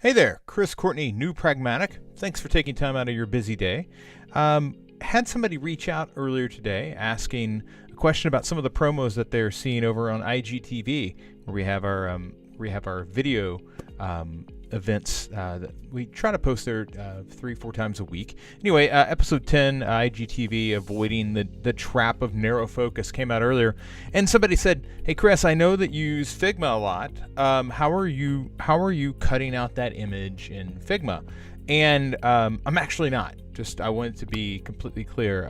Hey there, Chris Courtney, New Pragmatic. Thanks for taking time out of your busy day. Had somebody reach out earlier today asking a question about some of the promos that they're seeing over on IGTV, where we have our video events that we try to post there 3-4 times a week. Anyway, episode 10, IGTV, avoiding the trap of narrow focus, came out earlier, and somebody said, "Hey Chris, I know that you use Figma a lot. How are you cutting out that image in Figma?" And I'm actually not. I wanted to be completely clear.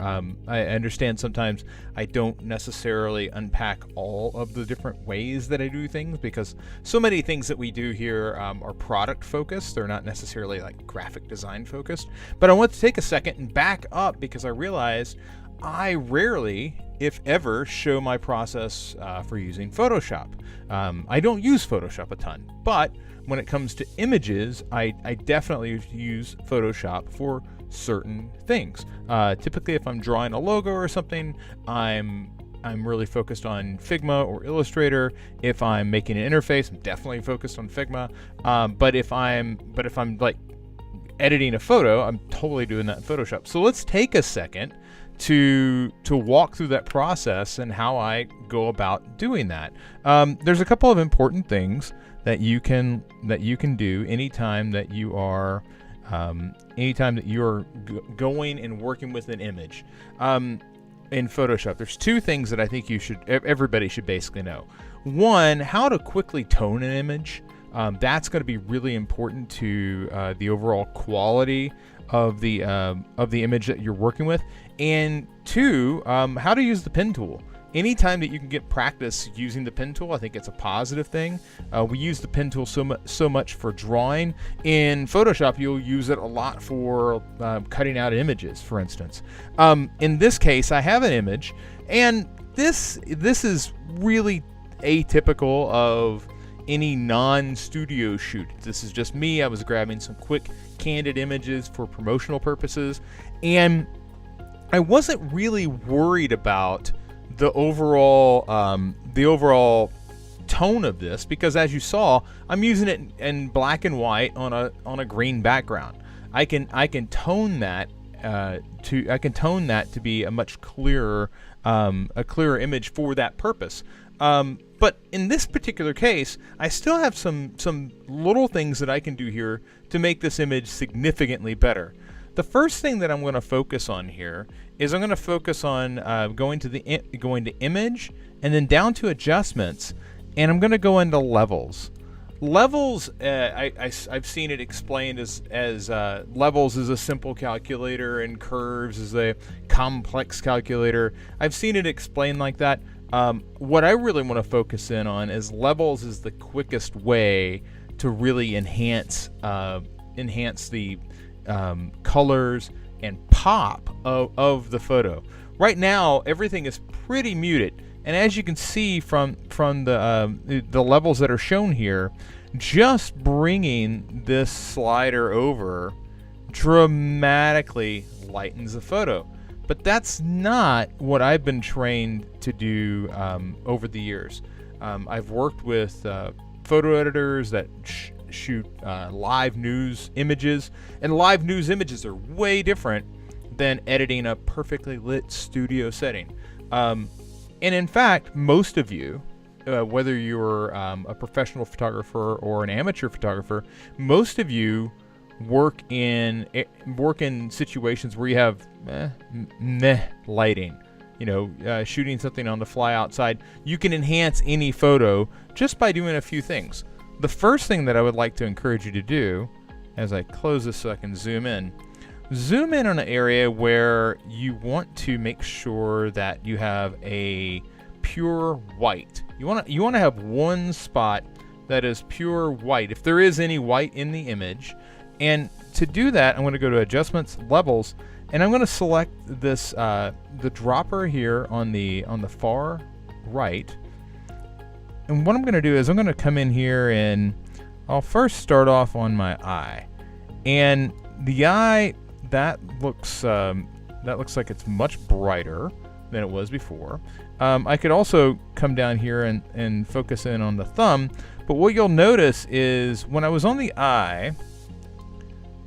I understand sometimes I don't necessarily unpack all of the different ways that I do things, because so many things that we do here are product focused. They're not necessarily like graphic design focused. But I want to take a second and back up, because I realized I rarely, if ever, show my process for using Photoshop. I don't use Photoshop a ton, but when it comes to images, I definitely use Photoshop for certain things. Typically, if I'm drawing a logo or something, I'm really focused on Figma or Illustrator. If I'm making an interface, I'm definitely focused on Figma. But if I'm like editing a photo, I'm totally doing that in Photoshop. So let's take a second to walk through that process and how I go about doing that. There's a couple of important things that you can do anytime that you are going and working with an image in Photoshop. There's two things that I think everybody should basically know. One, how to quickly tone an image. That's going to be really important to the overall quality of the image that you're working with. And two, how to use the pen tool. Anytime that you can get practice using the pen tool, I think it's a positive thing. We use the pen tool so much for drawing. In Photoshop, you'll use it a lot for cutting out images, for instance. In this case, I have an image, and this is really atypical of any non-studio shoot. This is just me. I was grabbing some quick, candid images for promotional purposes, and I wasn't really worried about the overall tone of this, because as you saw, I'm using it in black and white on a green background. I can tone that to be a much clearer image for that purpose. But in this particular case, I still have some little things that I can do here to make this image significantly better. The first thing that I'm going to focus on here is I'm going to focus on going to image and then down to adjustments, and I'm going to go into levels. Levels, I've seen it explained as levels is a simple calculator and curves is a complex calculator. I've seen it explained like that. What I really want to focus in on is levels is the quickest way to really enhance the colors and pop of the photo. Right now, everything is pretty muted, and as you can see from the levels that are shown here, just bringing this slider over dramatically lightens the photo. But that's not what I've been trained to do over the years. I've worked with photo editors that shoot live news images, and live news images are way different than editing a perfectly lit studio setting. And in fact, most of you, whether you're a professional photographer or an amateur photographer, most of you work in situations where you have lighting. Shooting something on the fly outside. You can enhance any photo just by doing a few things. The first thing that I would like to encourage you to do, as I close this so I can zoom in on an area where you want to make sure that you have a pure white. You want to have one spot that is pure white, if there is any white in the image. And to do that, I'm going to go to Adjustments, Levels, and I'm going to select this the dropper here on the far right. And what I'm going to do is I'm going to come in here, and I'll first start off on my eye. And the eye, that looks like it's much brighter than it was before. I could also come down here and focus in on the thumb, but what you'll notice is when I was on the eye,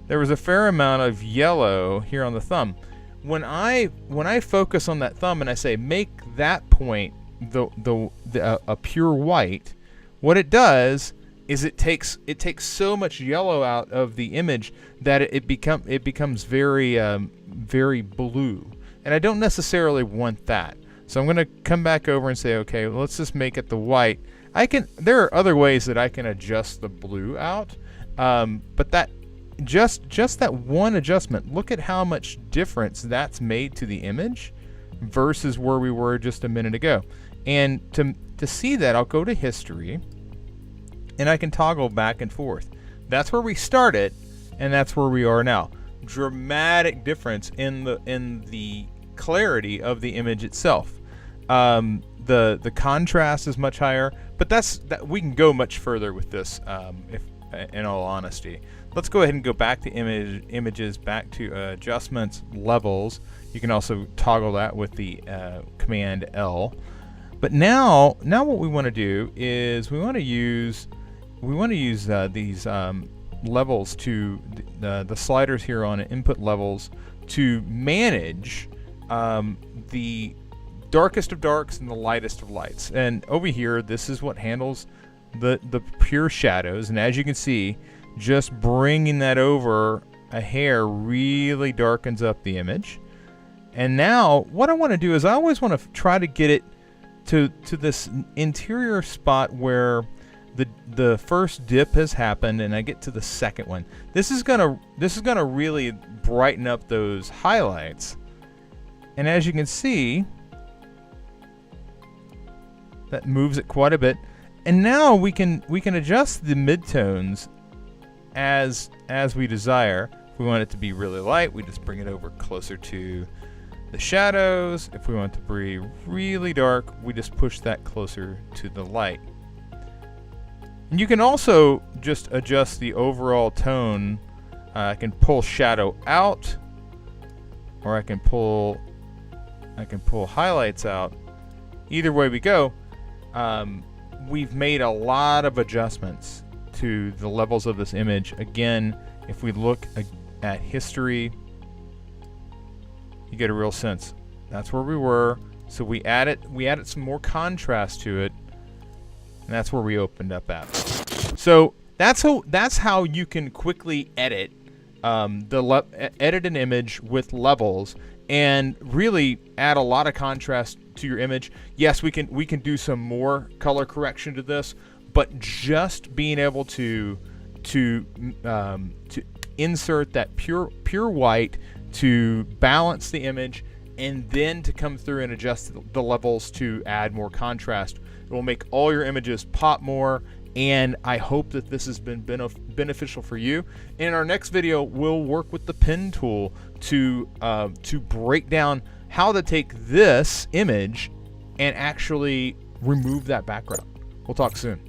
there was a fair amount of yellow here on the thumb. When I focus on that thumb and I say make that point a pure white, what it does is it takes so much yellow out of the image that it becomes very very blue, and I don't necessarily want that. So I'm going to come back over and say, okay, well, let's just make it the white. There are other ways that I can adjust the blue out, but that just that one adjustment, look at how much difference that's made to the image versus where we were just a minute ago. And to see that, I'll go to history and I can toggle back and forth. That's where we started and that's where we are now. Dramatic difference in the clarity of the image itself. The contrast is much higher, but that we can go much further with this if in all honesty. Let's go ahead and go back to images, back to adjustments, levels. You can also toggle that with the command L. But now what we want to do is we want to use these levels to the sliders here on input levels to manage the darkest of darks and the lightest of lights. And over here, this is what handles the pure shadows. And as you can see, just bringing that over a hair really darkens up the image. And now what I want to do is I always want to try to get it to this interior spot where the first dip has happened and I get to the second one. This is gonna really brighten up those highlights. And as you can see, that moves it quite a bit. And now we can adjust the midtones as we desire. If we want it to be really light, we just bring it over closer to the shadows. If we want it to be really dark, we just push that closer to the light. And you can also just adjust the overall tone. I can pull shadow out, or I can pull highlights out. Either way we go, we've made a lot of adjustments to the levels of this image. Again, if we look at history, you get a real sense. That's where we were. So we added some more contrast to it, and that's where we opened up at. So that's how you can quickly edit edit an image with levels and really add a lot of contrast to your image. Yes, we can do some more color correction to this, but just being able to insert that pure white to balance the image, and then to come through and adjust the levels to add more contrast, it will make all your images pop more. And I hope that this has been beneficial for you. In our next video, we'll work with the pen tool to break down how to take this image and actually remove that background. We'll talk soon.